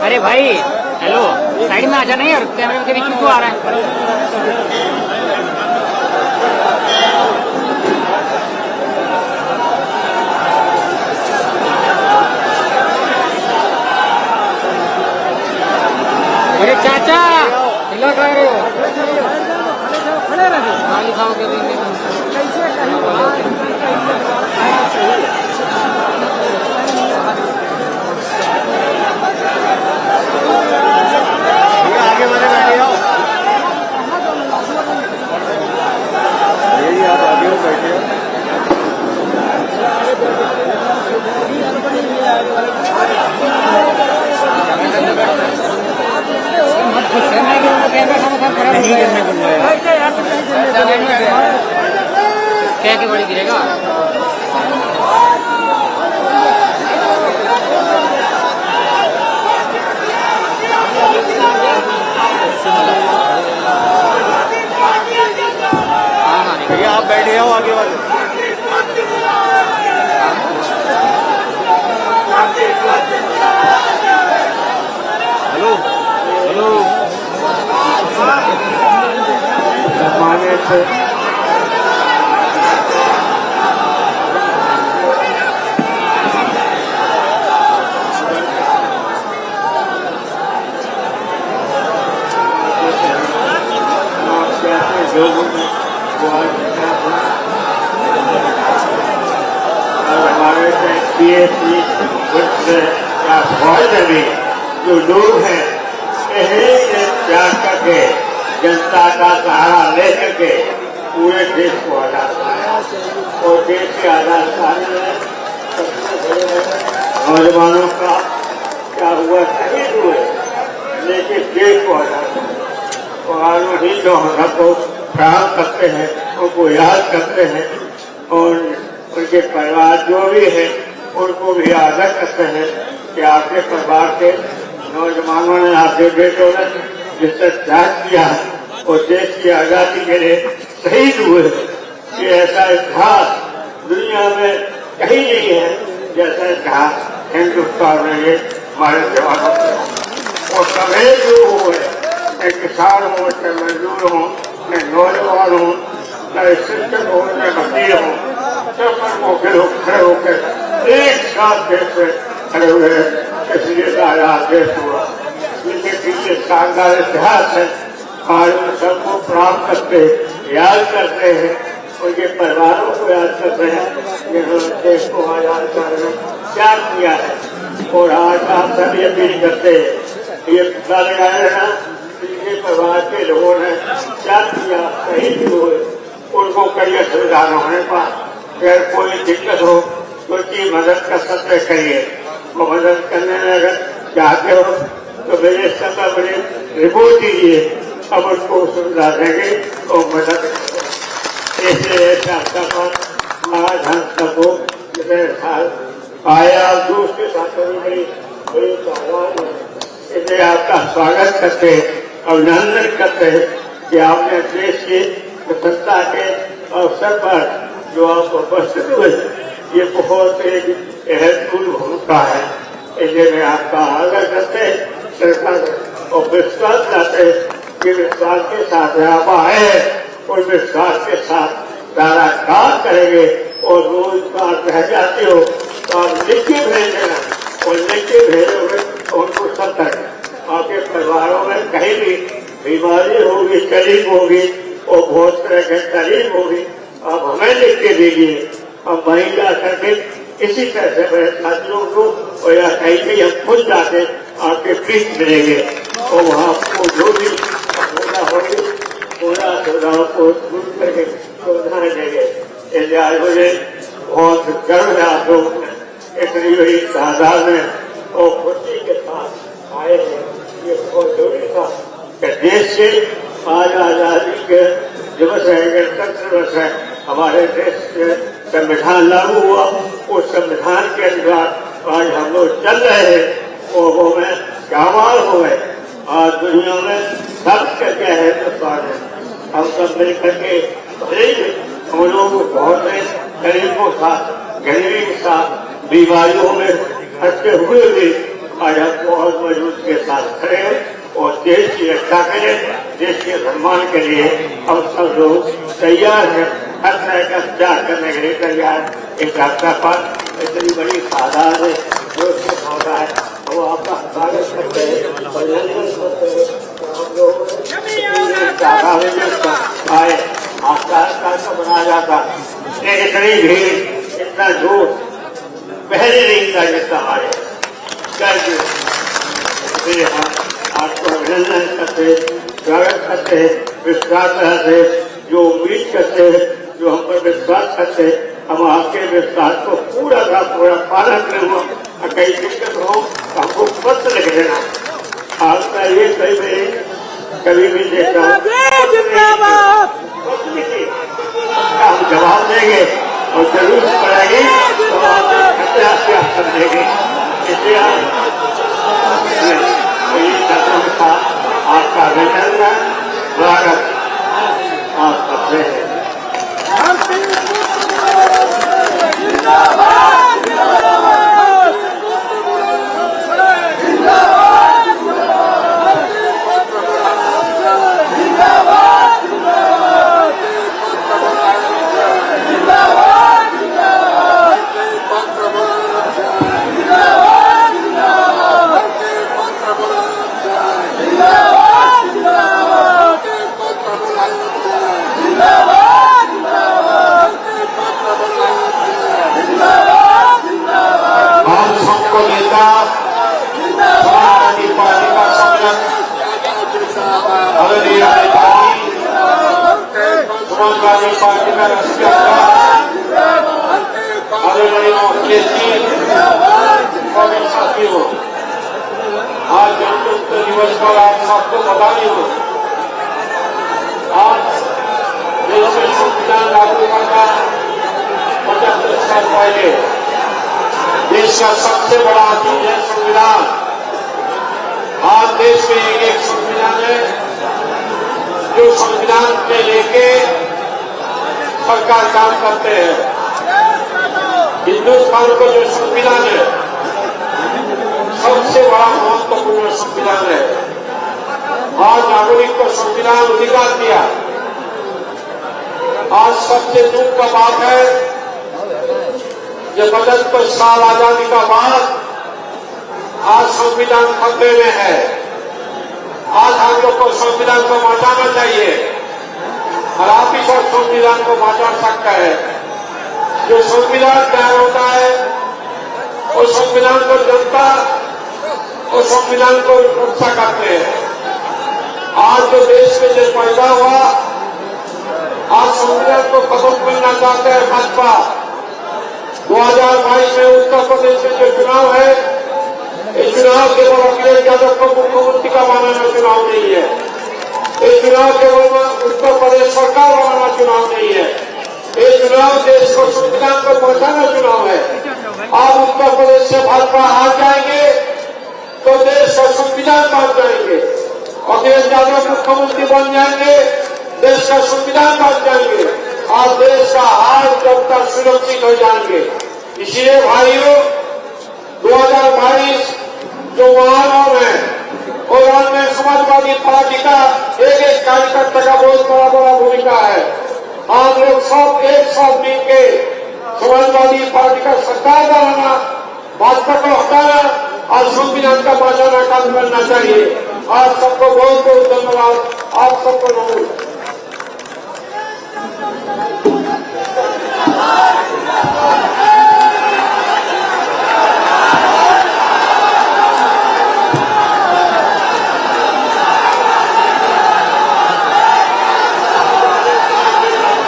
अरे भाई hello, side में आ जाना यार, कैमरे के बीच में क्यों आ रहा है? अरे चाचा हिला खा रहे हो, खड़े रहे खाली खाओगे आगे वाले बैठे हो, यही आप आगे हो बैठे हो। क्या की बड़ी गिरेगा? भैया आप बैठे हो आगे वाले। हेलो हेलो माने से हमारे PSC में जो लोग हैं त्याग करके जनता का सहारा ले करके पूरे देश को आजाद कराया और देश के आजाद कराने में नौजवानों का क्या हुआ, शहीद हुए, लेकिन देश को आजाद और आज वही जो हमको प्रणाम करते हैं, उनको याद करते हैं और उनके परिवार जो भी है उनको भी आदर करते हैं कि आपके परिवार के नौजवानों ने, आपके बेटों ने जिससे त्याग किया और देश की आजादी के लिए शहीद हुए, ये ऐसा इतिहास दुनिया में कहीं नहीं है जैसा इतिहास हिंदुस्तान में ये हमारे जवानों के और सभी जो हुए, मैं किसान हूँ, मैं मजदूर हूँ, मैं नौजवान हूँ, मैं शिक्षक हूँ, मैं वकील हूँ, सब खड़े होकर एक साथ देश में खड़े हुए, इसलिए आजाद देश हुआ। इनके पीछे शानदार इतिहास है, आज उन सबको प्रणाम करते याद करते हैं, उनके परिवारों को याद करते हैं जिन्होंने देश को आजाद करने में त्याग किया है। और आज आप सभी अपील करते हैं, ये पता लगाए रहना, इनके परिवार के लोगों ने त्याग किया, शहीद हुए, उनको करिए सुविधा न होने पर अगर कोई दिक्कत हो तो उसकी मदद कर सकते करिए। वो मदद करने में अगर चाहते हो तो मेरे समय बड़े रिपोर्ट दीजिए, अब उसको सुविधा देंगे और मदद करेंगे। इसलिए ऐसे अवसर पर आज हम सबको इतने साल आया दोस्त के साथ बड़ी बड़ी तादाद में इसलिए आपका स्वागत करते अभिनंदन करते हैं कि आपने देश की स्वतंत्रता के अवसर पर जो आप उपस्थित हुए ये बहुत एक अहम भूमिका है। इसलिए मैं आपका आदर करते सरकार और विश्वास करते कि विश्वास के साथ आप आए और विश्वास के साथ सारा काम करेंगे और रोजगार रह जाते हो तो आप लिख के भेज देना और लिख के भेजोगे तो उनको सतर्क आपके परिवारों में कहीं भी बीमारी होगी तकलीफ होगी और बहुत तरह की तकलीफ होगी आप हमें लिख के दीजिए। हम वहीं जा करके इसी तरह से मेरे साथियों को और या कहीं भी हम खुद जाके आपके बीच मिलेंगे और वहाँ आपको जो भी सुविधा होगी पूरा सुविधाओं को दूर करके सुविधाएं देंगे। इसलिए आज मुझे बहुत गर्व है आप लोग इतनी बड़ी तादाद में और खुशी के साथ आए हैं। ये बहुत जरूरी था कि देश से आज आजादी के दिवस है, गणतंत्र दिवस है, हमारे देश में संविधान लागू हुआ उस संविधान के अनुसार आज हम लोग चल रहे हैं और वो में कमाल हो गए। आज दुनिया में सब क्या है हिंदुस्तान है, हम सब मिल करके हम लोगों को बहुत गरीबों के साथ गरीबी के साथ बीमारियों में फंसते हुए भी आज हम बहुत मजबूत के साथ खड़े हैं और देश की रक्षा करें। देश के सम्मान के लिए हम सब लोग तैयार हैं, हर तरह का त्याग करने के लिए तैयार। इस यात्रा पर इतनी बड़ी तादाद है जो होता है वो आपका स्वागत करते हैं, अभिनंदन करते हैं। हम लोग आए आस्था बनाया जाता इतनी भीड़ इतना जोर पहले नहीं था जितना हमारे आपको अभिनंदन करते स्वागत करते हैं, विश्वास रहते जो उम्मीद करते हैं, जो हम पर विश्वास करते हम आपके विश्वास को पूरा का पूरा पालन करूँगा। कहीं दिक्कत हो तो हमको पत्र लिख देना। आपका ये कभी भी देखा हम जवाब देंगे और जरूरत पड़ेगी तो आप देंगे। इसलिए आपका अभिनंदन स्वागत आप करते हैं। समाजवादी पार्टी का राष्ट्रीय साथी हो आज गणतंत्र दिवस पर आप सबको बधाई हो। आज देश में संविधान लागू करना 75 साल पहले देश का सबसे बड़ा चीज है संविधान। आज देश में एक संविधान है जो संविधान के लेके सरकार काम करते हैं। हिंदुस्तान का जो संविधान है सबसे बड़ा महत्वपूर्ण संविधान है। आज नागरिक को संविधान अधिकार दिया। आज सबसे दुख का बात है कि 75 साल आजादी का बाद आज संविधान खतरे में है। आज हम लोग को संविधान को बचाना चाहिए और आप ही सब संविधान को बचा सकता है। जो संविधान तैयार होता है वो संविधान को जनता और संविधान को रक्षा करते हैं। आज जो देश में जो पैदा हुआ आज संविधान को खत्म करना चाहते हैं भाजपा। 2022 में उत्तर प्रदेश में जो चुनाव है इस चुनाव केवल अखिलेश यादव को मुख्यमंत्री का बनाना चुनाव नहीं है। इस चुनाव केवल उत्तर प्रदेश सरकार बनाना चुनाव नहीं है। ये चुनाव देश को संविधान को पहुंचाना चुनाव है। आप उत्तर प्रदेश से भाजपा हार जाएंगे तो देश का संविधान बांट जाएंगे। अखिलेश यादव मुख्यमंत्री बन जाएंगे, देश का संविधान बांट जाएंगे और देश का हार जब तक सुरक्षित हो जाएंगे। इसलिए भाइयों, 2022 जो महानव है और में समाजवादी पार्टी का एक एक कार्यकर्ता का बहुत बड़ा भूमिका है। हम लोग सब एक साथ मिलके समाजवादी पार्टी का सरकार बनाना, भाजपा को हटाना और संविधान का बचाना काम करना चाहिए। आप सबको बहुत बहुत धन्यवाद। आप सबको नमस्कार।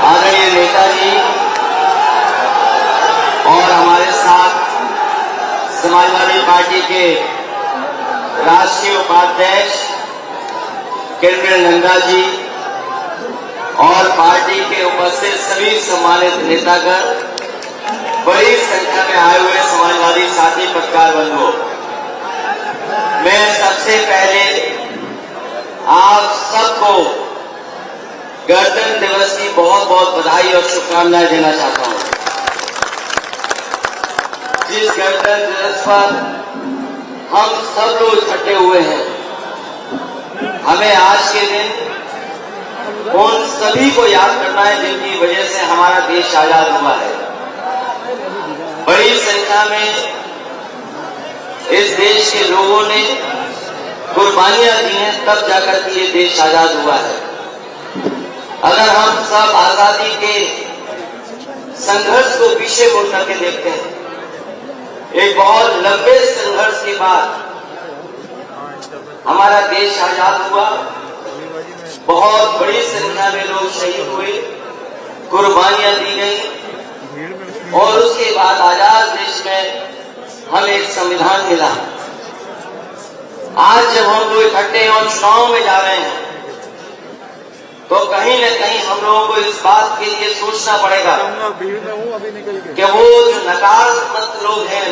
आदरणीय नेताजी और हमारे साथ समाजवादी पार्टी के राष्ट्रीय उपाध्यक्ष किरण नंदा जी और पार्टी के उपस्थित सभी सम्मानित नेतागण, बड़ी संख्या में आए हुए समाजवादी साथी पत्रकार बंधुओं, मैं सबसे पहले आप सबको गणतंत्र दिवस की बहुत बहुत बधाई और शुभकामनाएं देना चाहता हूं। जिस गणतंत्र दिवस पर हम सब लोग इकट्ठे हुए हैं, हमें आज के दिन उन सभी को याद करना है जिनकी वजह से हमारा देश आजाद हुआ है। बड़ी संख्या में इस देश के लोगों ने कुर्बानियां दी हैं, तब जाकर के ये देश आजाद हुआ है। अगर हम सब आजादी के संघर्ष को पीछे मुड़ करके देखते हैं, एक बहुत लंबे संघर्ष के बाद हमारा देश आजाद हुआ। बहुत बड़ी संख्या में लोग शहीद हुए, कुर्बानियां दी गई और उसके बाद आजाद देश में हमें एक संविधान मिला। आज जब हम लोग इकट्ठे हैं और चुनाव में जा रहे हैं, तो कहीं न कहीं हम लोगों को इस बात के लिए सोचना पड़ेगा कि वो जो नकारात्मक लोग हैं,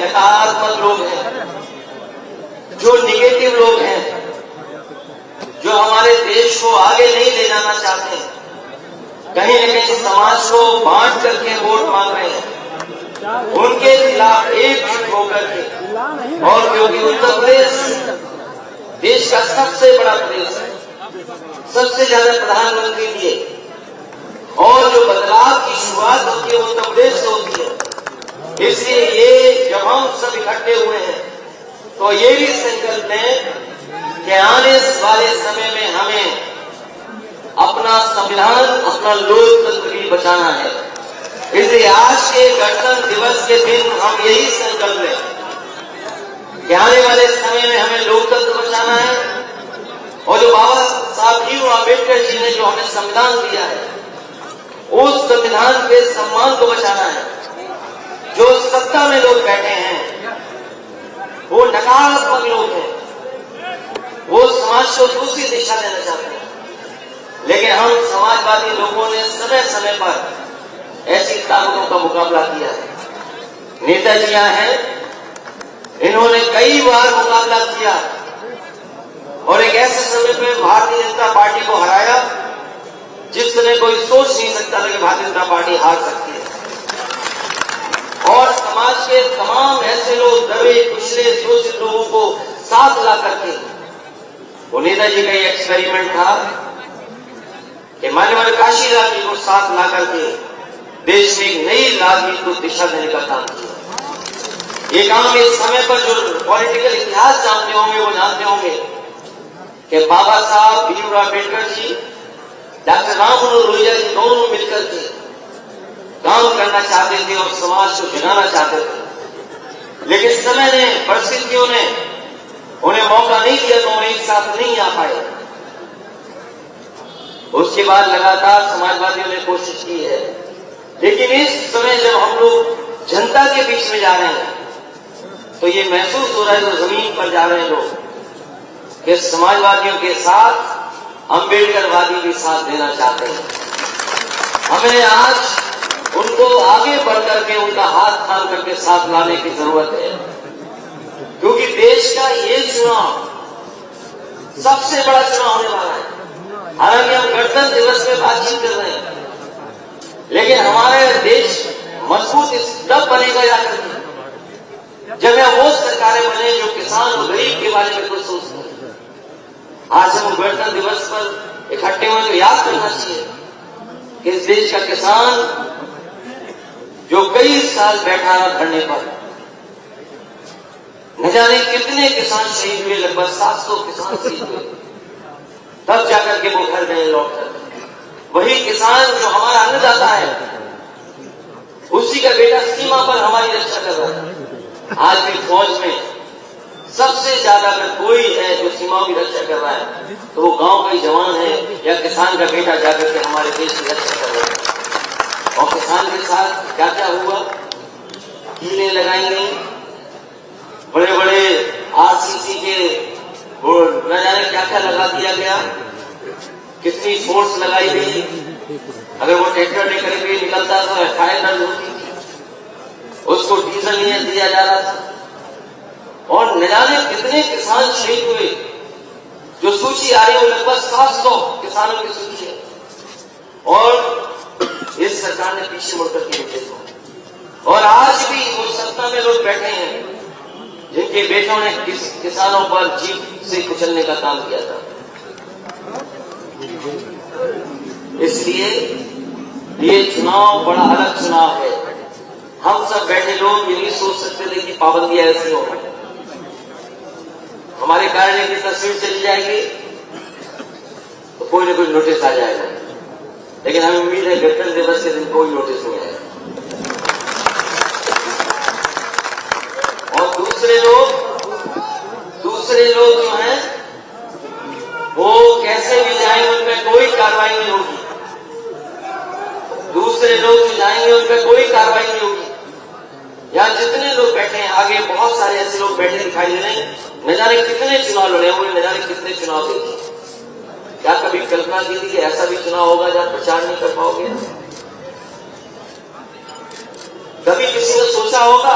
जो निगेटिव लोग हैं, जो हमारे देश को आगे नहीं ले जाना चाहते, कहीं न कहीं समाज को बांट करके वोट मांग रहे हैं, उनके खिलाफ एकजुट होकर के, और क्योंकि उत्तर प्रदेश देश का सबसे बड़ा प्रदेश है, सबसे ज्यादा प्रधानमंत्री दिए, और जो बदलाव की शुरुआत होती है वो उत्तर प्रदेश से होती है। इसलिए ये जब हम सब इकट्ठे हुए हैं, तो ये भी संकल्प लें कि आने वाले समय में हमें अपना संविधान, अपना लोकतंत्र भी बचाना है। इसलिए आज के गणतंत्र दिवस के दिन हम यही संकल्प लें कि आने वाले समय में हमें लोकतंत्र बचाना है, और जो बाबा साहब भीमराव अम्बेडकर जी ने जो हमें संविधान दिया है, उस संविधान के सम्मान को बचाना है। जो सत्ता में लोग बैठे हैं वो नकारात्मक लोग हैं, वो समाज को दूसरी दिशा देना चाहते हैं, लेकिन हम समाजवादी लोगों ने समय समय पर ऐसी ताकतों का मुकाबला किया है। नेताजी यहाँ हैं, इन्होंने कई बार मुकाबला किया और एक ऐसे समय पे भारतीय जनता पार्टी को हराया जिस समय कोई सोच नहीं सकता था कि भारतीय जनता पार्टी हार सकती है। और समाज के तमाम ऐसे लोग दबे कुचले शोषित लोगों को साथ ला करके, वो नेताजी का ये एक्सपेरिमेंट था कि मान्यवर काशीराम जी को साथ ला करके देश में एक नई राजनीति को दिशा देने का काम किया। ये काम इस समय पर जो पॉलिटिकल इतिहास जानते होंगे वो जानते होंगे कि बाबा साहब भीमराव अम्बेडकर जी, डॉक्टर राम मनोहर लोहिया जी दोनों मिलकर के काम करना चाहते थे और समाज को जगाना चाहते थे, लेकिन समय ने, परिस्थितियों ने उन्हें मौका नहीं दिया, तो उन्हें एक साथ नहीं आ पाए। उसके बाद लगातार समाजवादियों ने कोशिश की है, लेकिन इस समय जब हम लोग जनता के बीच में जा रहे हैं, तो ये महसूस हो रहा है, जो जमीन पर जा रहे हैं लोग, कि समाजवादियों के साथ अम्बेडकरवादी भी साथ देना चाहते हैं। हमें आज उनको आगे बढ़ करके उनका हाथ थाम करके साथ लाने की जरूरत है, क्योंकि देश का ये चुनाव सबसे बड़ा चुनाव होने वाला है। हालांकि हम गणतंत्र दिवस में बातचीत कर रहे हैं, लेकिन हमारे देश मजबूत तब बनेगा जाकर जब यह वो सरकारें बने जो किसान और गरीब के बारे में कुछ सोचते हैं। आज हम गणतंत्र दिवस पर इकट्ठे हुए तो याद करना चाहिए कि इस देश का किसान जो कई साल बैठा रहा धरने पर, न जाने कितने किसान शहीद हुए, लगभग 700 किसान शहीद हुए, तब जाकर के वो घर गए लौट कर। वही किसान जो हमारा अन्नदाता है, उसी का बेटा सीमा पर हमारी रक्षा कर रहा है। आज भी फौज में सबसे ज्यादा अगर कोई है जो सीमाओं की रक्षा कर रहा है तो वो गांव का ही जवान है या किसान का बेटा जाकर के हमारे देश की रक्षा कर रहा है। और किसान के साथ क्या क्या हुआ, कीलें लगाई गई, बड़े बड़े आरसीसी के न जाने क्या क्या लगा दिया गया, कितनी फोर्स लगाई गई। अगर वो ट्रैक्टर लेकर के निकलता तो एफआईआर दर्ज होती थी, उसको डीजल नहीं दिया जा रहा था, और न जाने कितने किसान शहीद हुए। जो सूची आ रही है वो लगभग 700 किसानों की सूची है, और इस सरकार ने पीछे मुड़कर के देखा। और आज भी वो सत्ता में लोग बैठे हैं जिनके बेटों ने किसानों पर जीप से कुचलने का काम किया था। इसलिए ये चुनाव बड़ा अलग चुनाव है। हम सब बैठे लोग ये नहीं सोच सकते थे कि पाबंदियां ऐसी हो, हमारे कार्यालय की तस्वीर चली जाएगी तो कोई न कोई नोटिस आ जाएगा, लेकिन हमें उम्मीद है गणतंत्र दिवस के दिन कोई नोटिस नहीं आएगा। और दूसरे लोग जो हैं वो कैसे भी जाएंगे, उनमें कोई कार्रवाई नहीं होगी। दूसरे लोग जो जाएंगे उनमें कोई कार्रवाई नहीं होगी। यहाँ जितने लोग बैठे हैं, आगे बहुत सारे ऐसे लोग बैठे दिखाई दे रहे हैं, न जाने कितने चुनाव लड़े हुए, न जाने कितने चुनाव देखे। क्या कभी कल्पना की थी कि ऐसा भी चुनाव होगा जहां प्रचार नहीं कर पाओगे? कभी किसी ने सोचा होगा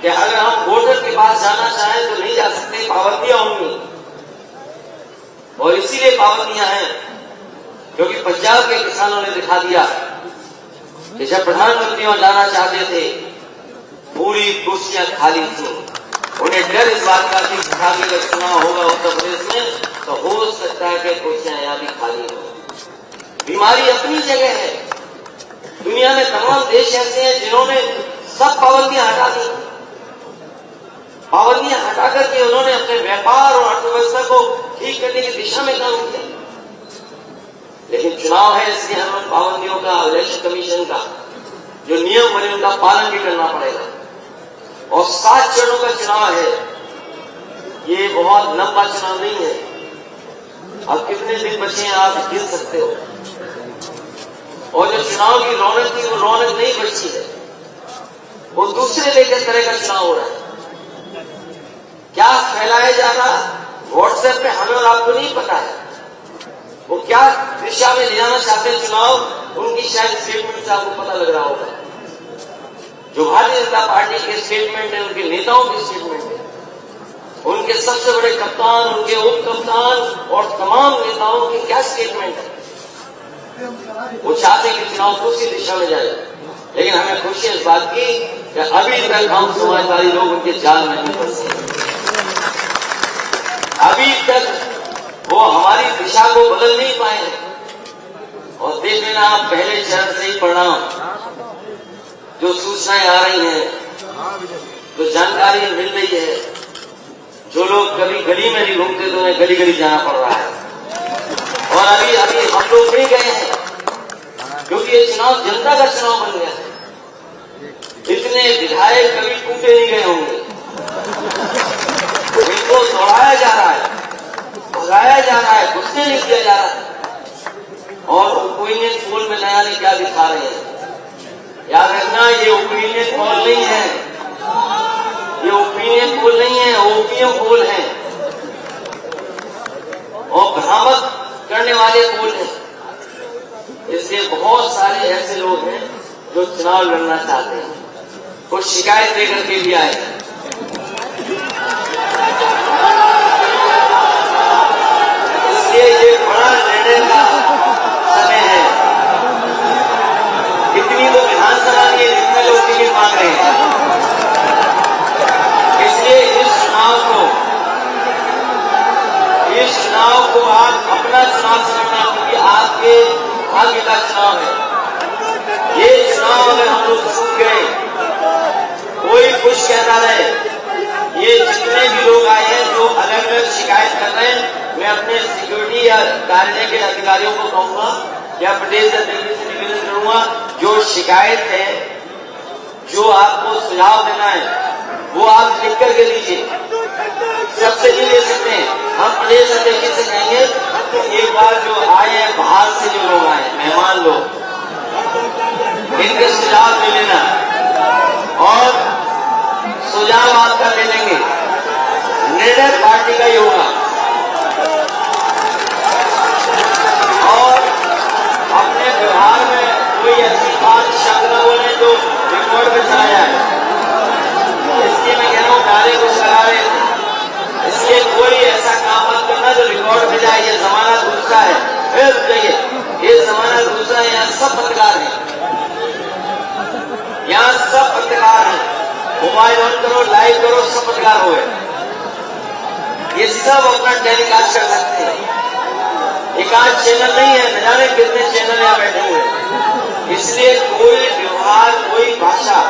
कि अगर हम वोटर के पास जाना चाहें तो नहीं जा सकते, पाबंदियां होंगी। और इसीलिए पाबंदियां हैं क्योंकि पंजाब के किसानों ने दिखा दिया कि जब प्रधानमंत्री वहां जाना चाहते थे पूरी कुर्सियां खाली थी। उन्हें डर इस बात का कि अगर चुनाव होगा उत्तर प्रदेश में तो हो सकता है कि कुर्सियां यहां भी खाली हो। बीमारी अपनी जगह है। दुनिया में तमाम देश ऐसे हैं जिन्होंने सब पाबंदियां हटा दी। पाबंदियां हटा करके उन्होंने अपने व्यापार और अर्थव्यवस्था को ठीक करने की दिशा में काम किया। लेकिन चुनाव है, इसलिए हमें पाबंदियों का, इलेक्शन कमीशन का जो नियम बने उनका पालन भी करना पड़ेगा। और 7 चरणों का चुनाव है, ये बहुत लंबा चुनाव नहीं है। अब कितने दिन बचे हैं आप गिन सकते हो। और जो चुनाव की रौनक थी वो रौनक नहीं बची है, वो दूसरे लेकर तरह का चुनाव हो रहा है। क्या फैलाया जा रहा व्हाट्सएप पे हमें और आपको नहीं पता है। वो क्या दिशा में ले जाना चाहते हैं चुनाव, उनकी शायद स्टेटमेंट से आपको पता लग रहा होगा। जो भारतीय जनता पार्टी के स्टेटमेंट है, उनके नेताओं के स्टेटमेंट है, उनके सबसे बड़े कप्तान, उनके उप कप्तान और तमाम नेताओं के क्या स्टेटमेंट है। वो चाहते हैं कि चुनाव उसी दिशा में जाए, लेकिन हमें खुशी है इस बात की कि अभी तक हम समाजवादी लोग उनके जाल में नहीं फंसे। अभी तक वो हमारी दिशा को बदल नहीं पाए हैं। और देख लेना आप पहले चरण से ही परिणाम, जो सूचनाएं आ रही हैं, जो जानकारी मिल रही है, जो लोग कभी गली में नहीं घूमते तो उन्हें गली गली जाना पड़ रहा है। और अभी हम लोग नहीं गए हैं क्योंकि ये चुनाव जनता का चुनाव बन गया है। इतने विधायक कभी कूटे नहीं गए होंगे, इनको दौड़ाया जा रहा है, भगाया जा रहा है, गुस्से नहीं किया जा रहा है। और ओपिनियन पोल में नया ने क्या दिखा रहे हैं, याद रखना ये ओपिनियन पोल नहीं है, ये ओपिनियन पोल नहीं है, ओपीएम पोल है और भ्रामक करने वाले पोल हैं। इसलिए बहुत सारे ऐसे लोग हैं जो चुनाव लड़ना चाहते हैं वो शिकायत लेकर के भी आए। इसलिए ये बड़ा निर्णय का समय है। इतनी तो विधानसभा की जितने लोग टिकट मांग रहे हैं, इसलिए इस चुनाव को आप अपना चुनाव समझना, क्योंकि आपके भाग्य का चुनाव है। ये चुनाव अगर हम लोग चूक गए, कोई कुछ कहता रहे, ये जितने भी लोग आए हैं जो अलग अलग शिकायत कर रहे हैं, मैं अपने सिक्योरिटी या कार्यालय के अधिकारियों को कहूंगा या प्रदेश अध्यक्ष से निवेदन करूंगा, जो शिकायत है, जो आपको सुझाव देना है, वो आप लिख करके दीजिए। सबसे नहीं ले सकते हैं, हम प्रदेश अध्यक्ष से कहेंगे कि एक बार जो आए हैं बाहर से, जो लोग आए मेहमान लोग, इनके सुझाव ले लेना और सुझाव आपका ले लेंगे। निर्णय पार्टी का ही होगा और अपने व्यवहार में कोई ऐसी बात शब्द न बोले जो रिकॉर्ड में चला जाए। इसलिए मैं कह रहा हूँ नारे कुछ लगा रहे थे, इसलिए कोई ऐसा काम मत करना जो रिकॉर्ड में जाए। ये जमाना दूसरा है, फिर जाइए, ये जमाना दूसरा है। यहाँ सब पत्रकार हैं, यहाँ सब पत्रकार हैं। मोबाइल ऑन करो, लाइव करो, सब पत्रकार हो गए। ये सब अपना टेलीकास्ट कर सकते हैं। एक आध चैनल नहीं है, न जाने कितने चैनल यहाँ बैठे हुए हैं। इसलिए कोई व्यवहार, कोई भाषा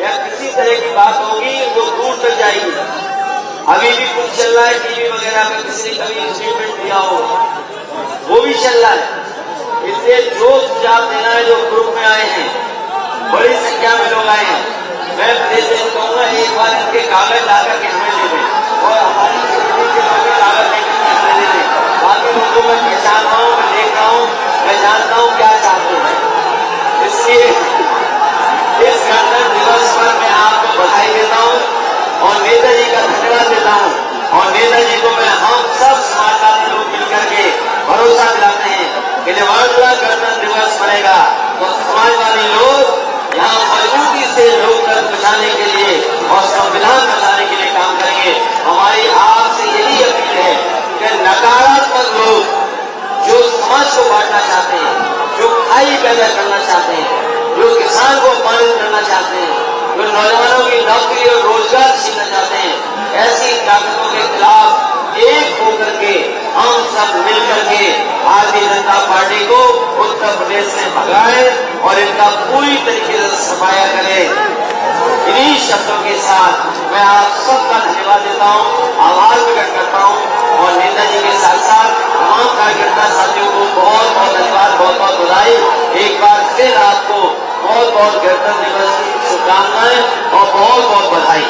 या किसी तरह की बात होगी वो दूर तक जाएगी। अभी भी कुछ चल रहा है टीवी वगैरह में, किसी ने कभी स्टेटमेंट दिया होगा, वो भी चल रहा है। इसलिए जो सुझाव देना है, जो ग्रुप में आए हैं, बड़ी संख्या में लोग आए हैं, मैं प्रदेश से कहूंगा एक बार इनके कागज लाकर के हमें दे दें और हमारी कागज लेकर के हमें दे दें। बाकी लोगों में पहचान रहा हूँ, मैं देख रहा हूँ, मैं जानता हूँ क्या चाहते हैं। इसलिए इस गणतंत्र दिवस पर मैं आपको बधाई देता हूँ और नेताजी का धन्यवाद देता हूँ। और नेताजी को मैं हम सब समाजवादी लोग मिलकर के भरोसा दिलाते हैं कि जब अगला गणतंत्र दिवस बनेगा तो समाजवादी लोग यहाँ मजबूती से लोकतंत्र बचाने के लिए और संविधान बचाने के लिए काम करेंगे। हमारी आपसे यही अपील है कि नकारात्मक लोग जो समाज को बांटना चाहते हैं, जो खाई पैदा करना चाहते हैं, जो किसान को अपमानित करना चाहते हैं, जो नौजवानों की नौकरी और रोजगार छीनना चाहते हैं, ऐसी ताकतों के खिलाफ एक होकर के हम सब मिलकर के भारतीय जनता पार्टी को उत्तर प्रदेश से भगाएं और इनका पूरी तरीके से सफाया करें। इन्हीं शब्दों के साथ मैं आप सबका धन्यवाद देता हूँ, आभार प्रकट करता हूँ और नेताजी के साथ साथ तमाम कार्यकर्ता साथियों को बहुत बहुत धन्यवाद, बहुत बहुत बधाई। एक बार फिर आपको बहुत बहुत गणतंत्र दिवस की शुभकामनाएं और बहुत बहुत बधाई।